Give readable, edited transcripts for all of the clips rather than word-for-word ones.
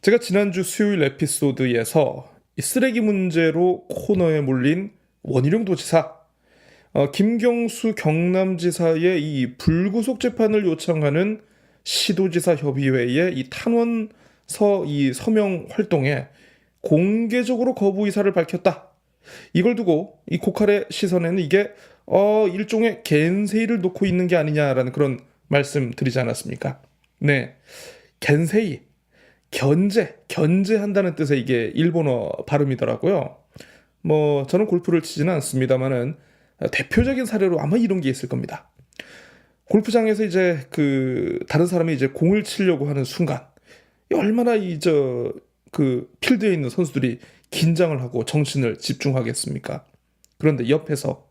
제가 지난주 수요일 에피소드에서 이 쓰레기 문제로 코너에 몰린 원희룡 도지사, 김경수 경남지사의 이 불구속 재판을 요청하는 시도지사 협의회의 이 탄원서 이 서명 활동에 공개적으로 거부 의사를 밝혔다. 이걸 두고 이 고칼의 시선에는 이게 일종의 겐세이를 놓고 있는 게 아니냐라는 그런 말씀 드리지 않았습니까? 네, 겐세이. 견제한다는 뜻의 이게 일본어 발음이더라고요. 저는 골프를 치지는 않습니다만은 대표적인 사례로 아마 이런 게 있을 겁니다. 골프장에서 이제 다른 사람이 이제 공을 치려고 하는 순간 얼마나 필드에 있는 선수들이 긴장을 하고 정신을 집중하겠습니까? 그런데 옆에서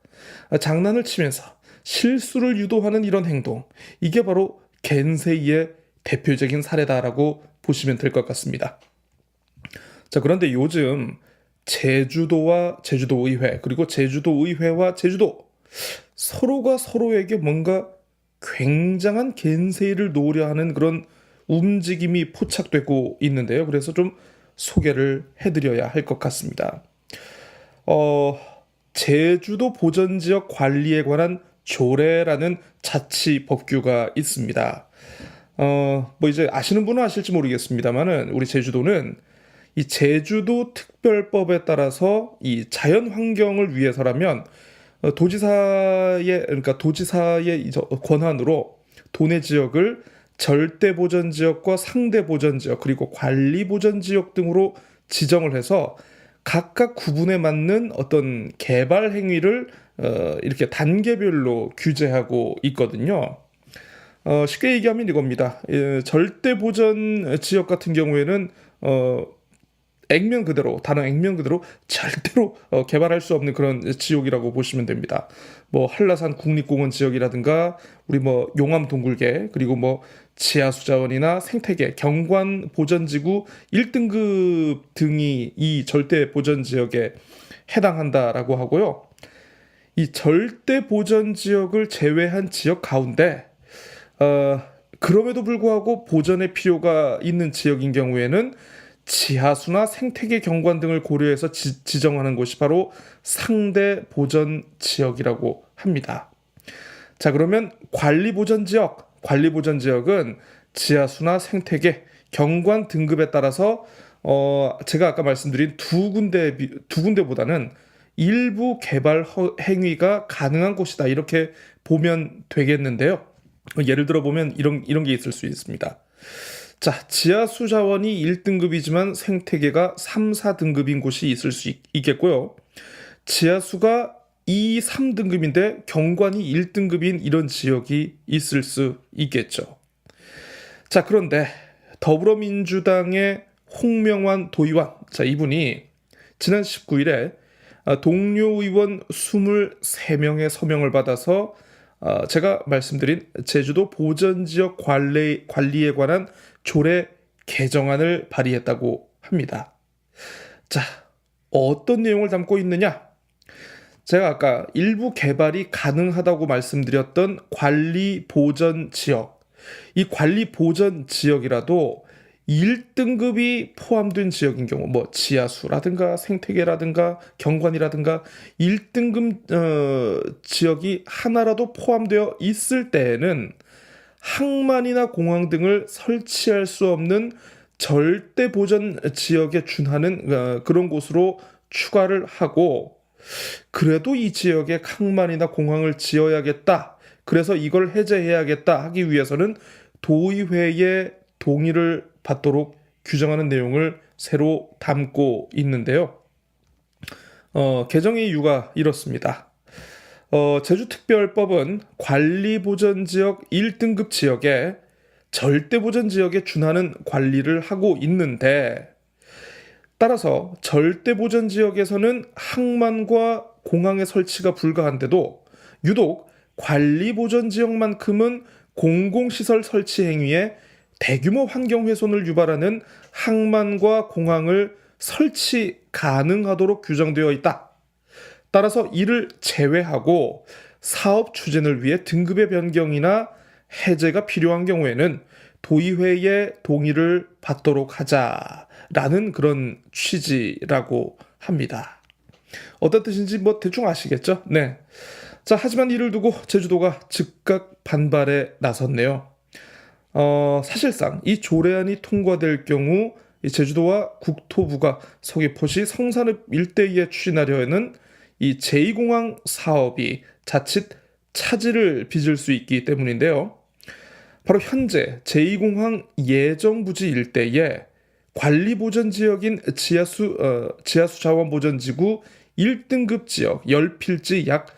장난을 치면서 실수를 유도하는 이런 행동, 이게 바로 겐세이의 대표적인 사례다라고 보시면 될 것 같습니다. 자, 그런데 요즘 제주도와 제주도의회, 그리고 제주도의회와 제주도, 서로가 서로에게 뭔가 굉장한 겐세이를 놓으려 하는 그런 움직임이 포착되고 있는데요. 그래서 좀 소개를 해드려야 할 것 같습니다. 제주도 보전지역 관리에 관한 조례라는 자치 법규가 있습니다. 이제 아시는 분은 아실지 모르겠습니다만은 우리 제주도는 이 제주도 특별법에 따라서 이 자연 환경을 위해서라면 도지사의 권한으로 도내 지역을 절대 보전 지역과 상대 보전 지역, 그리고 관리 보전 지역 등으로 지정을 해서 각각 구분에 맞는 어떤 개발 행위를 이렇게 단계별로 규제하고 있거든요. 쉽게 얘기하면 이겁니다. 절대 보전 지역 같은 경우에는 단어 액면 그대로 절대로 개발할 수 없는 그런 지역이라고 보시면 됩니다. 한라산 국립공원 지역이라든가 우리 용암 동굴계, 그리고 지하수자원이나 생태계, 경관 보전지구 1등급 등이 이 절대 보전 지역에 해당한다라고 하고요. 이 절대 보전 지역을 제외한 지역 가운데 그럼에도 불구하고 보전의 필요가 있는 지역인 경우에는 지하수나 생태계 경관 등을 고려해서 지정하는 곳이 바로 상대 보전 지역이라고 합니다. 자, 그러면 관리 보전 지역은 지하수나 생태계 경관 등급에 따라서 제가 아까 말씀드린 두 군데보다는 일부 개발 행위가 가능한 곳이다, 이렇게 보면 되겠는데요. 예를 들어 보면 이런 게 있을 수 있습니다. 자, 지하수 자원이 1등급이지만 생태계가 3, 4등급인 곳이 있을 수 있겠고요. 지하수가 2, 3등급인데 경관이 1등급인 이런 지역이 있을 수 있겠죠. 자, 그런데 더불어민주당의 홍명환 도의원, 자, 이분이 지난 19일에 동료 의원 23명의 서명을 받아서 제가 말씀드린 제주도 보전지역 관리에 관한 조례 개정안을 발의했다고 합니다. 자, 어떤 내용을 담고 있느냐? 제가 아까 일부 개발이 가능하다고 말씀드렸던 관리 보전 지역, 이 관리 보전 지역이라도 1등급이 포함된 지역인 경우, 지하수라든가 생태계라든가 경관이라든가 1등급 지역이 하나라도 포함되어 있을 때에는 항만이나 공항 등을 설치할 수 없는 절대 보전 지역에 준하는 그런 곳으로 추가를 하고, 그래도 이 지역에 항만이나 공항을 지어야겠다, 그래서 이걸 해제해야겠다 하기 위해서는 도의회의 동의를 받도록 규정하는 내용을 새로 담고 있는데요. 개정의 이유가 이렇습니다. 제주특별법은 관리보전지역 1등급 지역에 절대보전지역에 준하는 관리를 하고 있는데, 따라서 절대보전지역에서는 항만과 공항의 설치가 불가한데도 유독 관리보전지역만큼은 공공시설 설치 행위에 대규모 환경훼손을 유발하는 항만과 공항을 설치 가능하도록 규정되어 있다. 따라서 이를 제외하고 사업 추진을 위해 등급의 변경이나 해제가 필요한 경우에는 도의회의 동의를 받도록 하자라는 그런 취지라고 합니다. 어떤 뜻인지 뭐 대충 아시겠죠? 네. 자, 하지만 이를 두고 제주도가 즉각 반발에 나섰네요. 사실상 이 조례안이 통과될 경우 이 제주도와 국토부가 서귀포시 성산읍 일대에 추진하려 하는 이 제2공항 사업이 자칫 차질을 빚을 수 있기 때문인데요. 바로 현재 제2공항 예정부지 일대에 관리보전지역인 지하수 자원보전지구 1등급 지역 10필지 약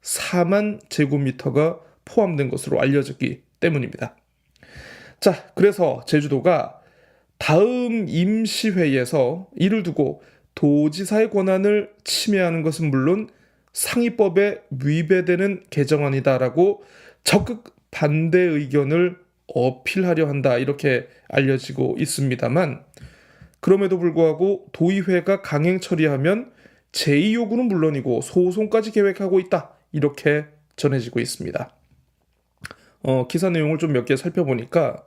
4만 제곱미터가 포함된 것으로 알려졌기 때문입니다. 자, 그래서 제주도가 다음 임시회의에서 이를 두고 도지사의 권한을 침해하는 것은 물론 상위법에 위배되는 개정안이다라고 적극 반대 의견을 어필하려 한다 이렇게 알려지고 있습니다만 그럼에도 불구하고 도의회가 강행 처리하면 제2 요구는 물론이고 소송까지 계획하고 있다 이렇게 전해지고 있습니다. 기사 내용을 좀 몇 개 살펴보니까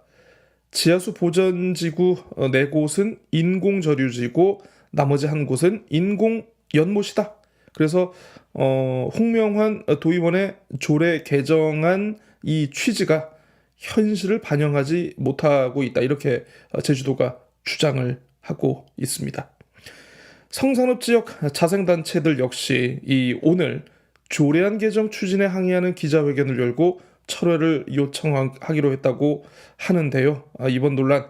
지하수 보전지구 4곳은 인공저류지고 나머지 한 곳은 인공연못이다. 그래서 홍명환 도의원의 조례 개정안 이 취지가 현실을 반영하지 못하고 있다. 이렇게 제주도가 주장을 하고 있습니다. 성산읍 지역 자생단체들 역시 오늘 조례안 개정 추진에 항의하는 기자회견을 열고 철회를 요청하기로 했다고 하는데요. 이번 논란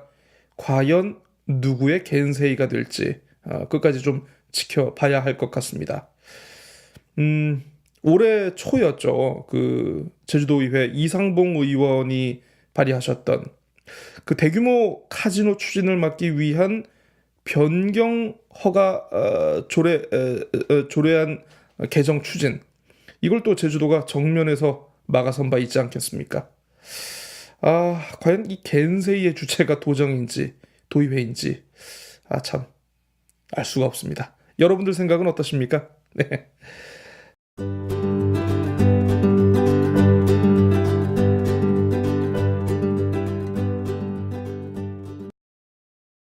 과연 누구의 겐세이가 될지 끝까지 좀 지켜봐야 할 것 같습니다. 올해 초였죠. 그 제주도의회 이상봉 의원이 발의하셨던 그 대규모 카지노 추진을 막기 위한 변경 허가 조례안 개정 추진 이걸 또 제주도가 정면에서 막아선 바 있지 않겠습니까? 과연 이 겐세이의 주체가 도정인지 도의회인지 참 알 수가 없습니다. 여러분들 생각은 어떠십니까? 네.